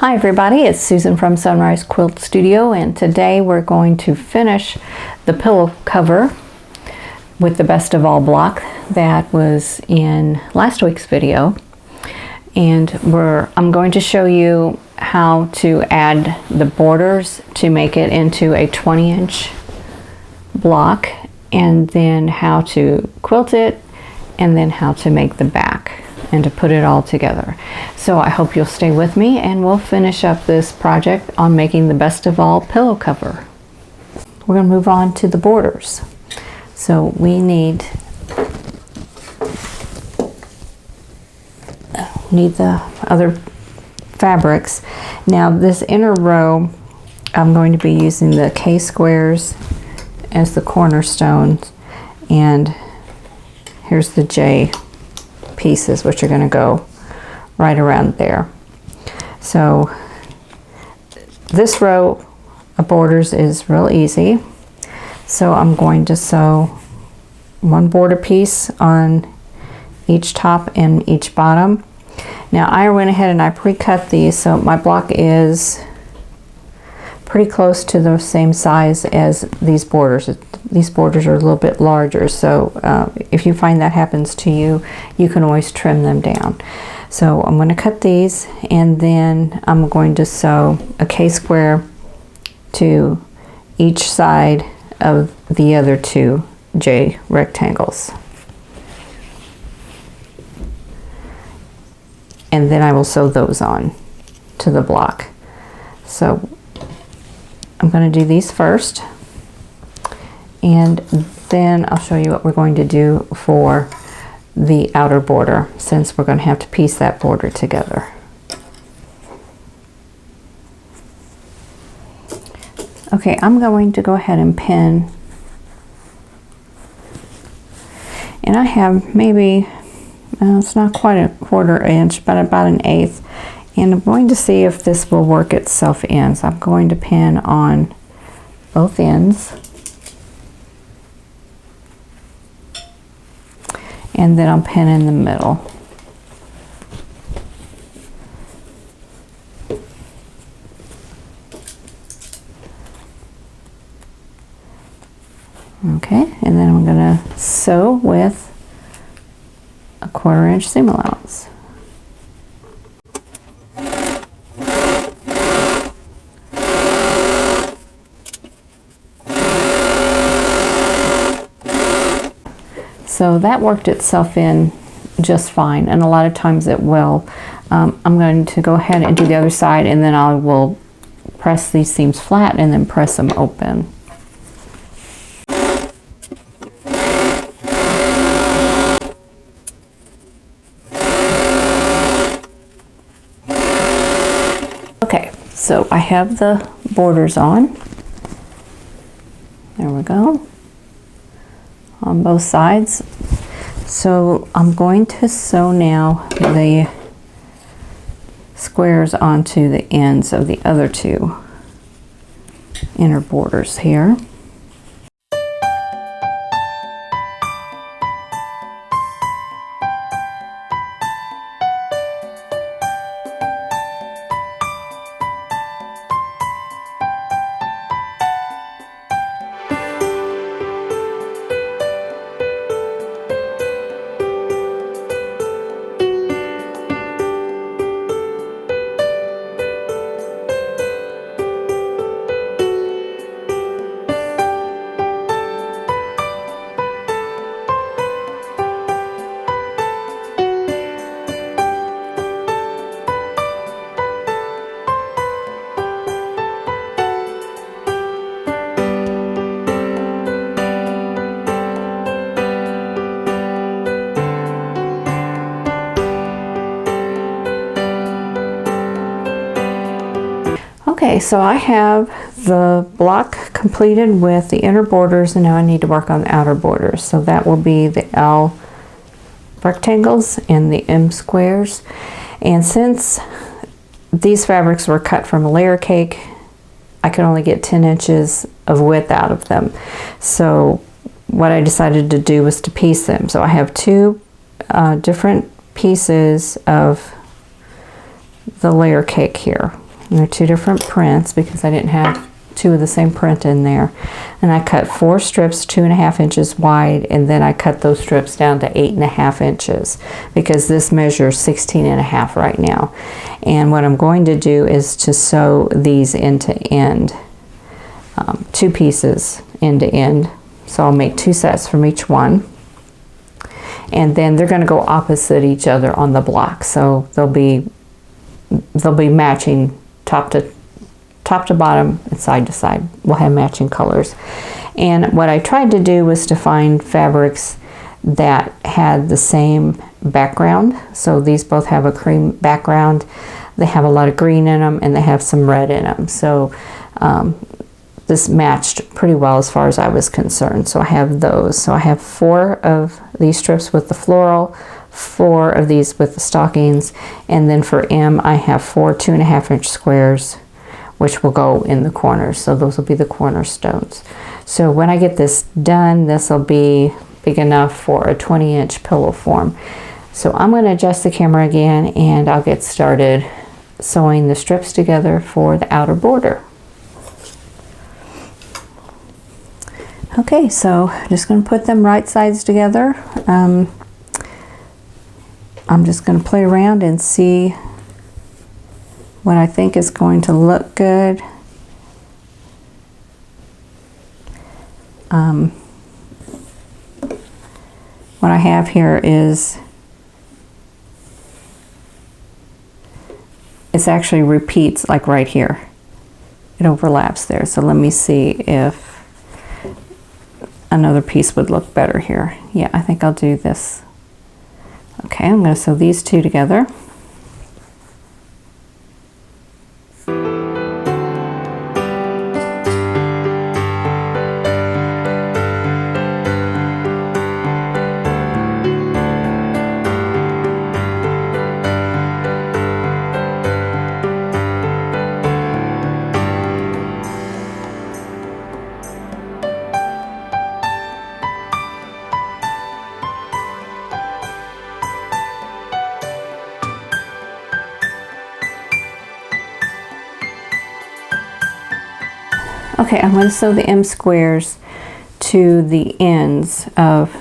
Hi everybody, it's Susan from Sunrise Quilt Studio, and today we're going to finish the pillow cover with the best of all block that was in last week's video. And I'm going to show you how to add the borders to make it into a 20-inch block, and then how to quilt it, and then how to make the back and to put it all together. So I hope you'll stay with me and we'll finish up this project on making the best of all pillow cover. We're going to move on to the borders. So we need the other fabrics. Now this inner row, I'm going to be using the K squares as the cornerstones, and here's the J pieces, which are going to go right around there. So this row of borders is real easy. So I'm going to sew one border piece on each top and each bottom. Now I went ahead and I pre-cut these, so my block is pretty close to the same size as these borders. These borders are a little bit larger, so if you find that happens to you, you can always trim them down. So I'm going to cut these, and then I'm going to sew a K-square to each side of the other two J rectangles. And then I will sew those on to the block. So I'm going to do these first, and then I'll show you what we're going to do for the outer border, since we're going to have to piece that border together. Okay, I'm going to go ahead and pin, and I have maybe, it's not quite a 1/4 inch, but about 1/8, and I'm going to see if this will work itself in. So I'm going to pin on both ends, and then I'll pin in the middle. Okay, and then I'm going to sew with a 1/4 inch seam allowance. So that worked itself in just fine, and a lot of times it will. I'm going to go ahead and do the other side, and then I will press these seams flat and then press them open. Okay, so I have the borders on. There we go. On both sides. So I'm going to sew now the squares onto the ends of the other two inner borders here. Okay, so I have the block completed with the inner borders, and now I need to work on the outer borders. So that will be the L rectangles and the M squares. And since these fabrics were cut from a layer cake, I could only get 10 inches of width out of them. So what I decided to do was to piece them. So I have two different pieces of the layer cake here. And they're two different prints because I didn't have two of the same print in there. And I cut 4 strips 2.5 inches wide, and then I cut those strips down to 8.5 inches because this measures 16.5 right now. And what I'm going to do is to sew these end to end, 2 pieces end to end. So I'll make 2 sets from each one. And then they're going to go opposite each other on the block. So they'll be matching top to bottom and side to side. We'll have matching colors. And what I tried to do was to find fabrics that had the same background. So these both have a cream background. They have a lot of green in them and they have some red in them. So this matched pretty well as far as I was concerned. So I have those. So I have 4 of these strips with the floral, 4 of these with the stockings, and then for M I have 4 2.5 inch squares which will go in the corners. So those will be the cornerstones. So when I get this done, this will be big enough for a 20-inch pillow form. So I'm going to adjust the camera again and I'll get started sewing the strips together for the outer border. Okay, so I'm just going to put them right sides together. I'm just going to play around and see what I think is going to look good. What I have here is, it's actually repeats like right here. It overlaps there. So let me see if another piece would look better here. Yeah, I think I'll do this. Okay, I'm going to sew these 2 together. Okay, I'm going to sew the M squares to the ends of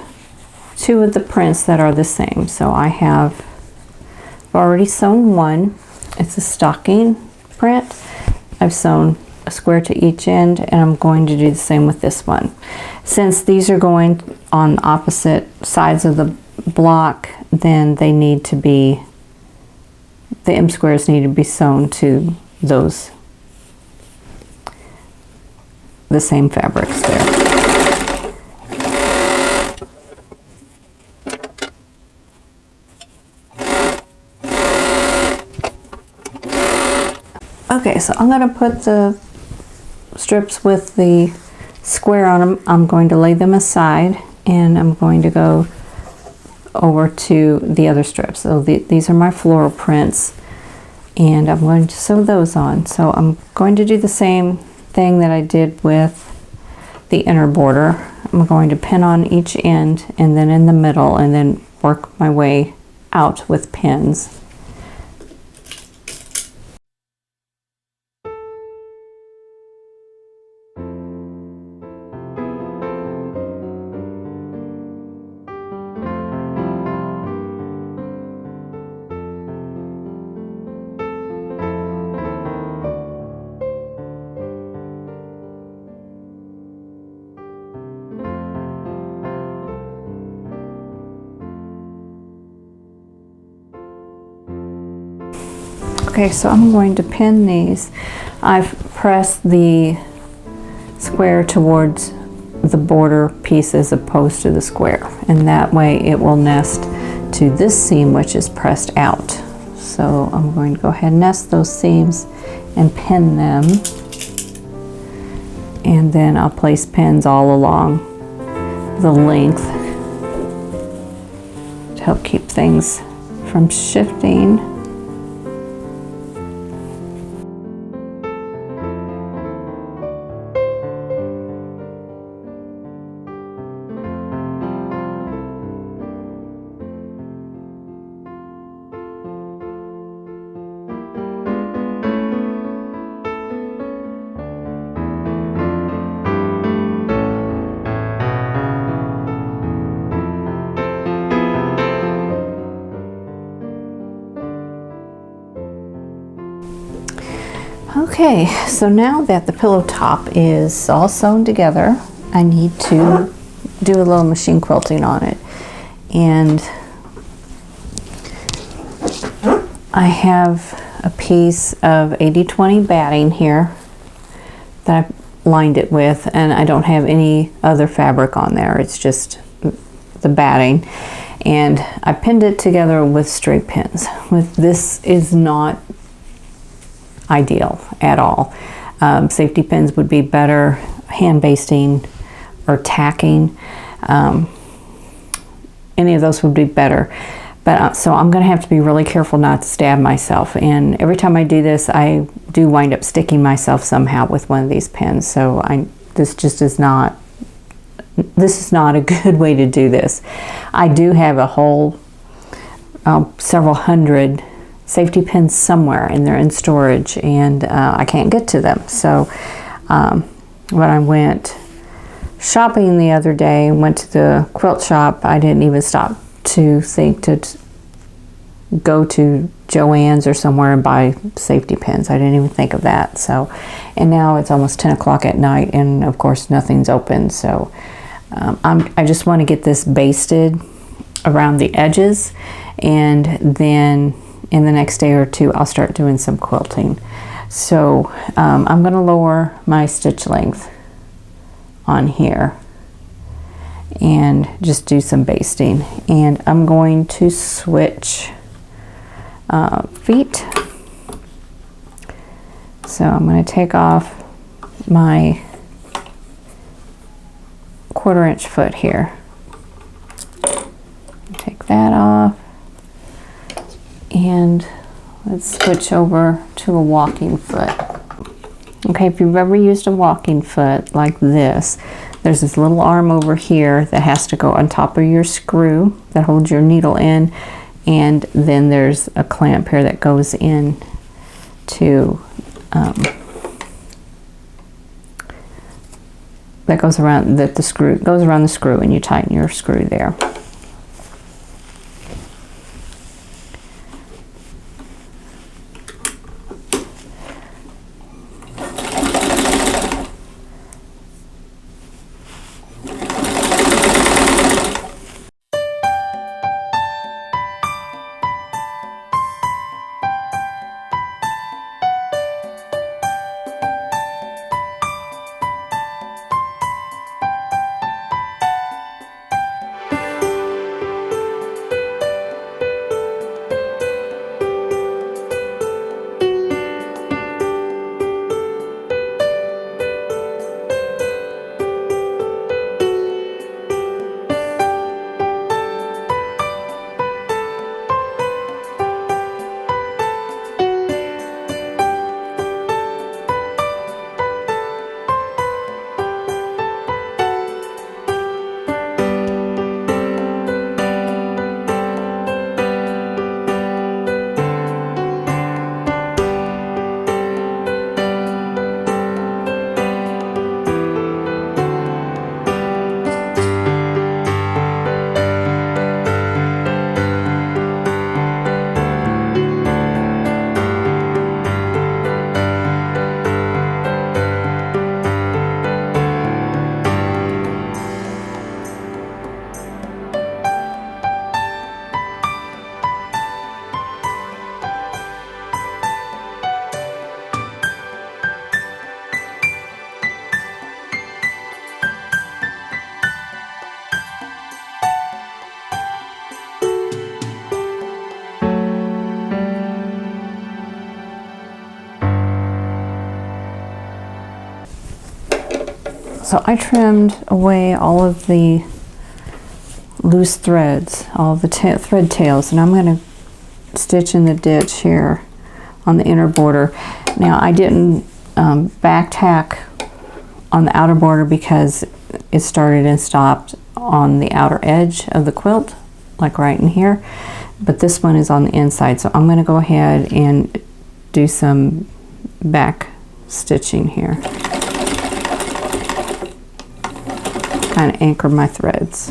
2 of the prints that are the same. So I have already sewn one. It's a stocking print. I've sewn a square to each end, and I'm going to do the same with this one. Since these are going on opposite sides of the block, then they need to be, the M squares need to be sewn to those, the same fabrics there. Okay, so I'm going to put the strips with the square on them. I'm going to lay them aside and I'm going to go over to the other strips. So these are my floral prints and I'm going to sew those on. So I'm going to do the same thing that I did with the inner border. I'm going to pin on each end and then in the middle and then work my way out with pins. Okay, so I'm going to pin these. I've pressed the square towards the border piece as opposed to the square, and that way it will nest to this seam which is pressed out. So I'm going to go ahead and nest those seams and pin them, and then I'll place pins all along the length to help keep things from shifting. Okay, so now that the pillow top is all sewn together, I need to do a little machine quilting on it. And I have a piece of 80/20 batting here that I lined it with, and I don't have any other fabric on there. It's just the batting. And I pinned it together with straight pins. This is not ideal at all. Safety pins would be better, hand basting or tacking. Any of those would be better. But so I'm going to have to be really careful not to stab myself. And every time I do this, I do wind up sticking myself somehow with one of these pins. So this just is not, this is not a good way to do this. I do have a whole several hundred safety pins somewhere, and they're in storage, and I can't get to them. So when I went shopping the other day, went to the quilt shop, I didn't even stop to think to go to Joann's or somewhere and buy safety pins. I didn't even think of that. So, and now it's almost 10 o'clock at night, and of course nothing's open. So I just want to get this basted around the edges, and then in the next day or two I'll start doing some quilting. So I'm going to lower my stitch length on here and just do some basting, and I'm going to switch feet. So I'm going to take off my 1/4 inch foot here, take that off, and let's switch over to a walking foot. Okay, if you've ever used a walking foot like this, there's this little arm over here that has to go on top of your screw that holds your needle in, and then there's a clamp here that goes in to that goes around, that the screw goes around the screw, and you tighten your screw there. So I trimmed away all of the loose threads, all of the thread tails, and I'm going to stitch in the ditch here on the inner border. Now I didn't back tack on the outer border because it started and stopped on the outer edge of the quilt, like right in here, but this one is on the inside, so I'm going to go ahead and do some back stitching here. Kind of anchor my threads.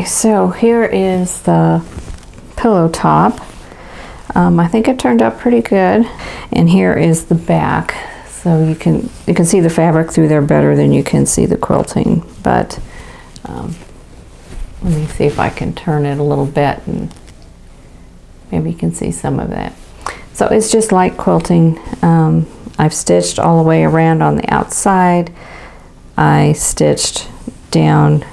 so here is the pillow top. I think it turned out pretty good. And here is the back. So you can see the fabric through there better than you can see the quilting. But let me see if I can turn it a little bit and maybe you can see some of that. So it's just like quilting. I've stitched all the way around on the outside. I stitched down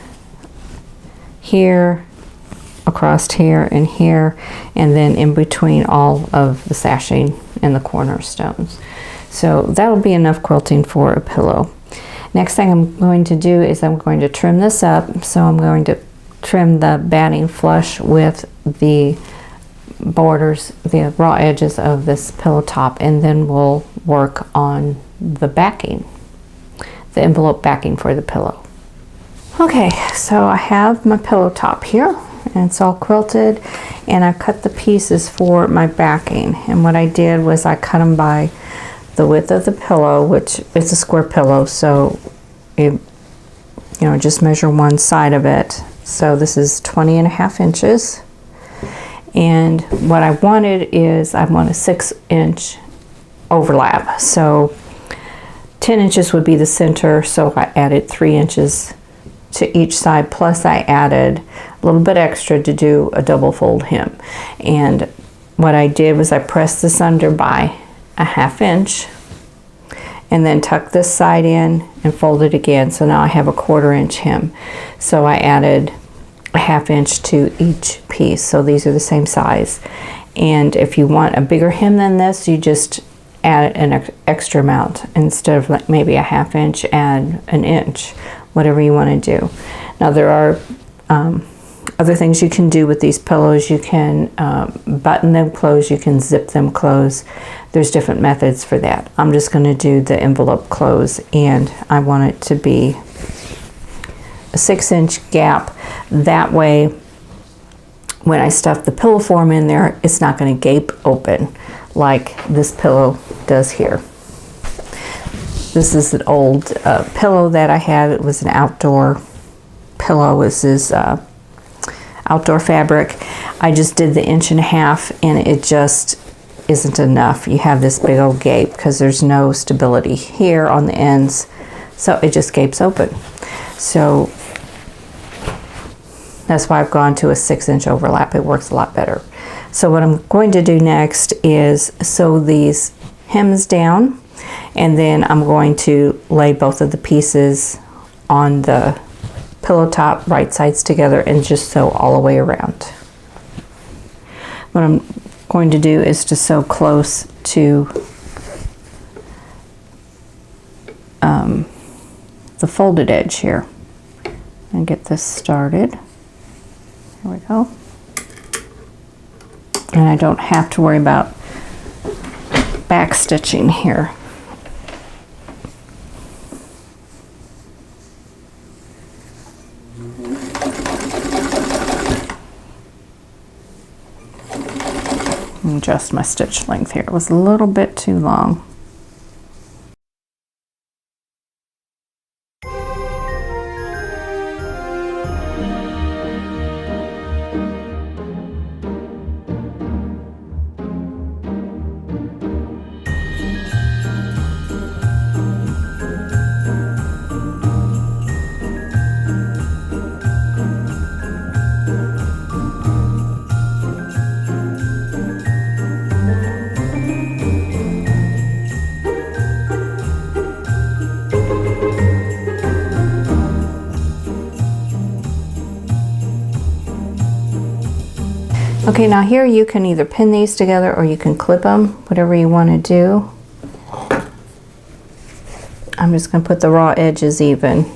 here, across here and here, and then in between all of the sashing and the cornerstones. So that'll be enough quilting for a pillow. Next thing I'm going to do is I'm going to trim this up. So I'm going to trim the batting flush with the borders, the raw edges of this pillow top, and then we'll work on the backing, the envelope backing for the pillow. Okay, so I have my pillow top here and it's all quilted, and I cut the pieces for my backing. And what I did was I cut them by the width of the pillow, which is a square pillow, so just measure one side of it. So this is 20.5 inches. And what I wanted is I want a 6-inch overlap. So 10 inches would be the center, so I added 3 inches to each side, plus I added a little bit extra to do a double fold hem. And what I did was I pressed this under by a 1/2 inch and then tucked this side in and folded again. So now I have a 1/4 inch hem. So I added a 1/2 inch to each piece. So these are the same size. And if you want a bigger hem than this, you just add an extra amount. Instead of like maybe a 1/2 inch, add an inch, whatever you want to do. Now there are other things you can do with these pillows. You can button them closed, you can zip them closed. There's different methods for that. I'm just going to do the envelope close, and I want it to be a 6-inch gap. That way when I stuff the pillow form in there, it's not going to gape open like this pillow does here. This is an old pillow that I had. It was an outdoor pillow. This is outdoor fabric. I just did the 1.5 inch and it just isn't enough. You have this big old gape because there's no stability here on the ends, so it just gapes open. So that's why I've gone to a 6-inch overlap. It works a lot better. So what I'm going to do next is sew these hems down, and then I'm going to lay both of the pieces on the pillow top, right sides together, and just sew all the way around. What I'm going to do is to sew close to the folded edge here and get this started. Here we go. And I don't have to worry about back stitching here. Adjust my stitch length here. It was a little bit too long. Okay, now here you can either pin these together or you can clip them, whatever you want to do. I'm just going to put the raw edges even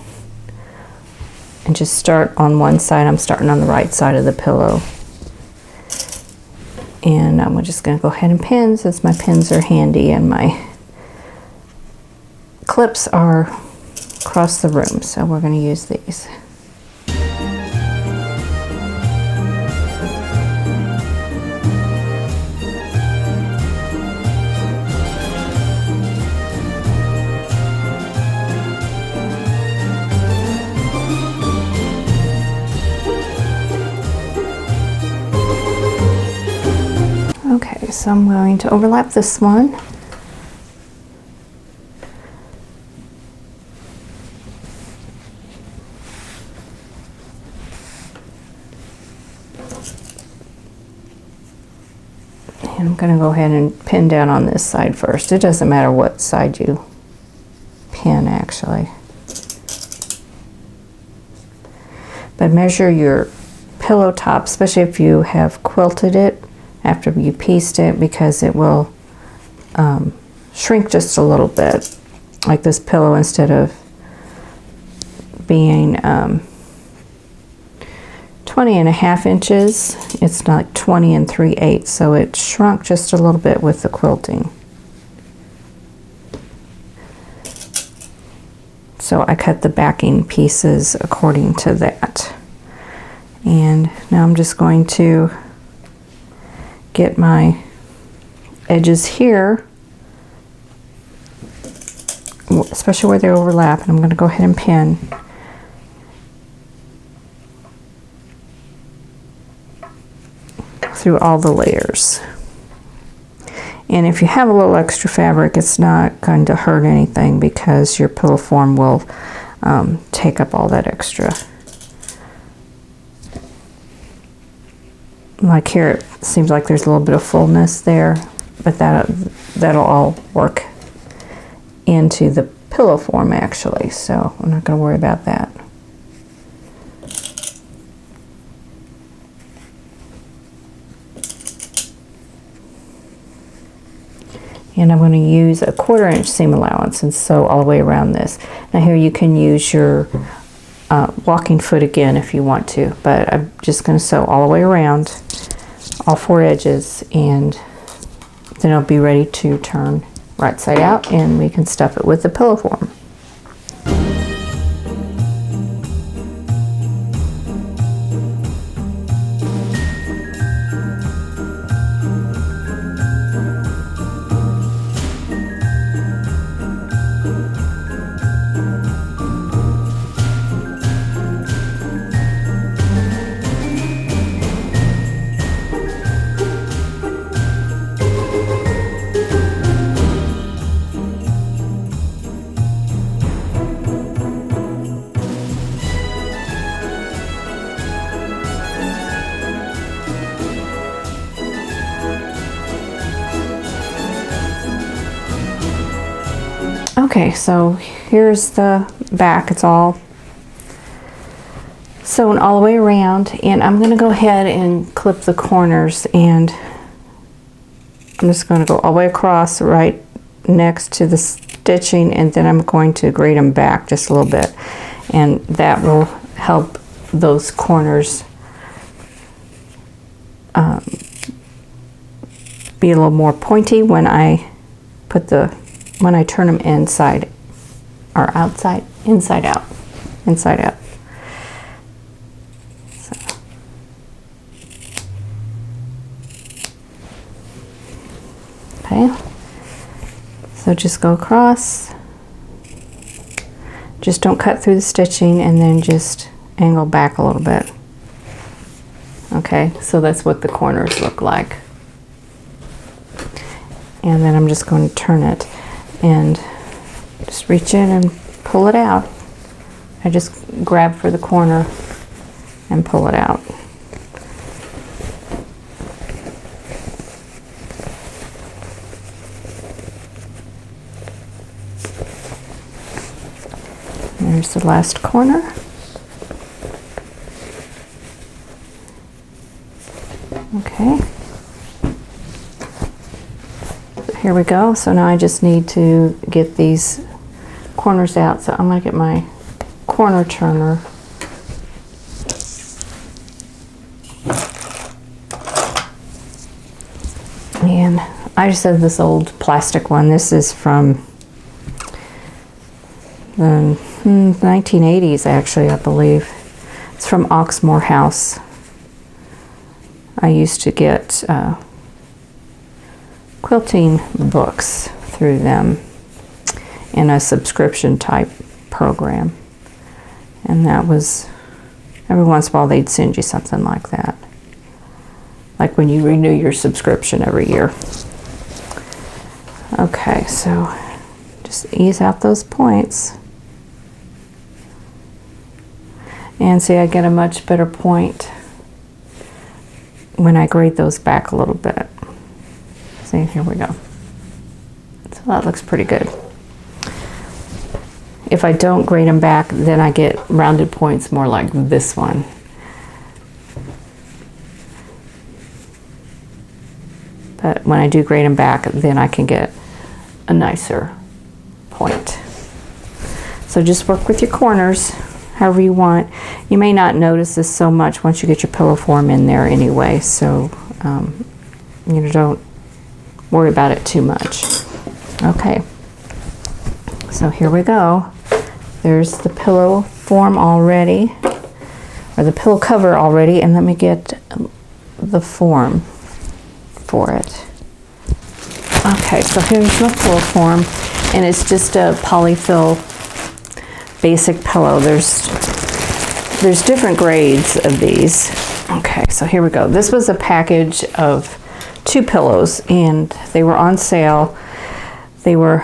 and just start on one side. I'm starting on the right side of the pillow. And I'm just going to go ahead and pin, since my pins are handy and my clips are across the room. So we're going to use these. So I'm going to overlap this one. And I'm going to go ahead and pin down on this side first. It doesn't matter what side you pin, actually. But measure your pillow top, especially if you have quilted it after you pieced it, because it will shrink just a little bit. Like this pillow, instead of being 20.5 inches, it's like 20 3/8, so it shrunk just a little bit with the quilting. So I cut the backing pieces according to that. And now I'm just going to get my edges here, especially where they overlap, and I'm going to go ahead and pin. Through all the layers. And if you have a little extra fabric, it's not going to hurt anything, because your pillow form will take up all that extra. Like here, it seems like there's a little bit of fullness there, but that'll all work into the pillow form actually, so I'm not going to worry about that. And I'm going to use a 1/4 inch seam allowance and sew all the way around this. Now here you can use your walking foot again if you want to, but I'm just going to sew all the way around all 4 edges, and then it'll be ready to turn right side out, and we can stuff it with the pillow form. Okay, so here's the back. It's all sewn all the way around, and I'm going to go ahead and clip the corners, and I'm just going to go all the way across right next to the stitching, and then I'm going to grade them back just a little bit, and that will help those corners be a little more pointy when I turn them inside or outside, inside out, inside out. So. Okay, so just go across, just don't cut through the stitching, and then just angle back a little bit. Okay, so that's what the corners look like. And then I'm just going to turn it and just reach in and pull it out. I just grab for the corner and pull it out. There's the last corner. Okay. Here we go. So now I just need to get these corners out. So I'm going to get my corner turner. And I just have this old plastic one. This is from the 1980s, actually, I believe. It's from Oxmoor House. I used to get quilting books through them in a subscription type program, and that was, every once in a while they'd send you something like that. like when you renew your subscription every year. Okay, so just ease out those points. And see, I get a much better point when I grade those back a little bit. See, here we go. So that looks pretty good. If I don't grade them back, then I get rounded points more like this one. But when I do grade them back, then I can get a nicer point. So just work with your corners however you want. You may not notice this so much once you get your pillow form in there anyway, so you know, don't worry about it too much. Okay, so here we go. There's the pillow form already, or the pillow cover already, and let me get the form for it. Okay, so here's the pillow form, and it's just a polyfill basic pillow. There's different grades of these. Okay, so here we go. This was a package of 2 pillows, and they were on sale. They were,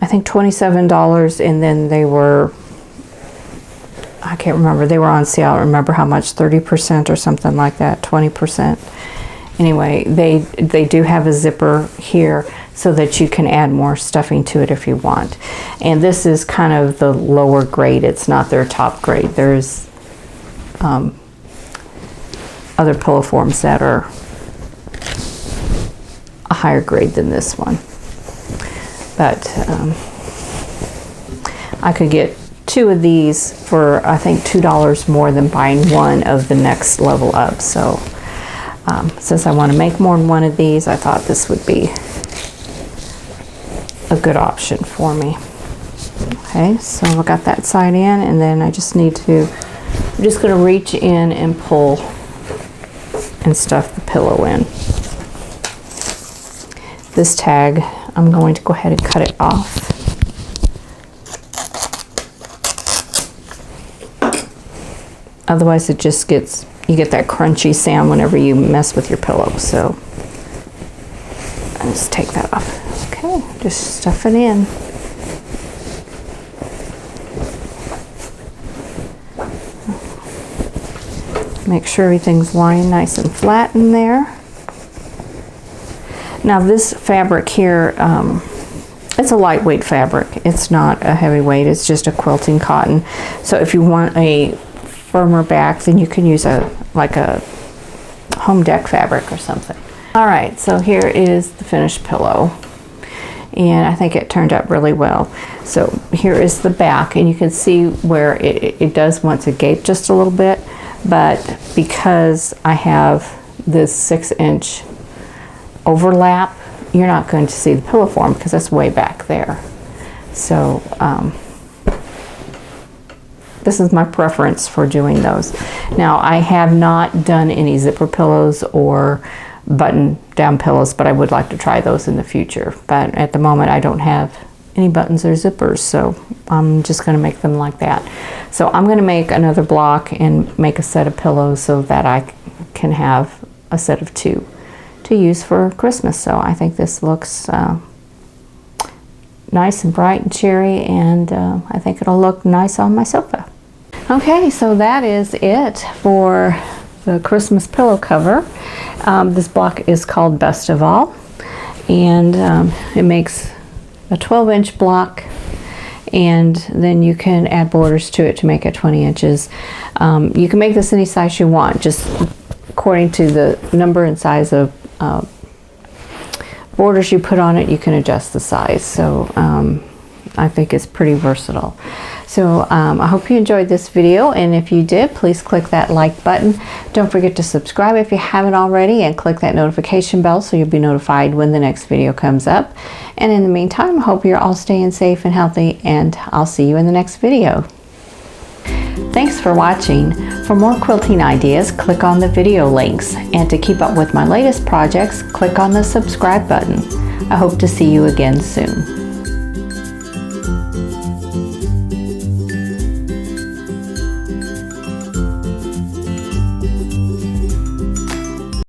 I think, $27, and then they were, I can't remember, they were on sale. I don't remember how much, 30% or something like that, 20%. Anyway, they do have a zipper here so that you can add more stuffing to it if you want. And this is kind of the lower grade. It's not their top grade. There's other pillow forms that are a higher grade than this one. But I could get 2 of these for, I think, $2 more than buying one of the next level up. So since I want to make more than one of these, I thought this would be a good option for me. Okay, so I got that side in, and then I just need to, I'm just going to reach in and pull and stuff the pillow in. This tag, I'm going to go ahead and cut it off. Otherwise it just gets, you get that crunchy sound whenever you mess with your pillow. So I'll just take that off. Okay, just stuff it in. Make sure everything's lying nice and flat in there. Now this fabric here, it's a lightweight fabric. It's not a heavyweight, it's just a quilting cotton. So if you want a firmer back, then you can use like a home deck fabric or something. All right, so here is the finished pillow, and I think it turned out really well. So here is the back, and you can see where it does want to gape just a little bit, but because I have this 6-inch overlap, you're not going to see the pillow form because that's way back there. So this is my preference for doing those. Now, I have not done any zipper pillows or button down pillows, but I would like to try those in the future. But at the moment I don't have any buttons or zippers, so I'm just going to make them like that. So I'm going to make another block and make a set of pillows so that I can have a set of 2 to use for Christmas. So I think this looks nice and bright and cheery, and I think it'll look nice on my sofa. Okay, so that is it for the Christmas pillow cover. This block is called Best of All, and it makes a 12-inch block, and then you can add borders to it to make it 20 inches. You can make this any size you want, just according to the number and size of borders you put on it. You can adjust the size. So I think it's pretty versatile. So I hope you enjoyed this video, and if you did, please click that like button. Don't forget to subscribe if you haven't already, and click that notification bell so you'll be notified when the next video comes up. And in the meantime, I hope you're all staying safe and healthy, and I'll see you in the next video. Thanks for watching. For more quilting ideas, click on the video links, and to keep up with my latest projects, click on the subscribe button. I hope to see you again soon.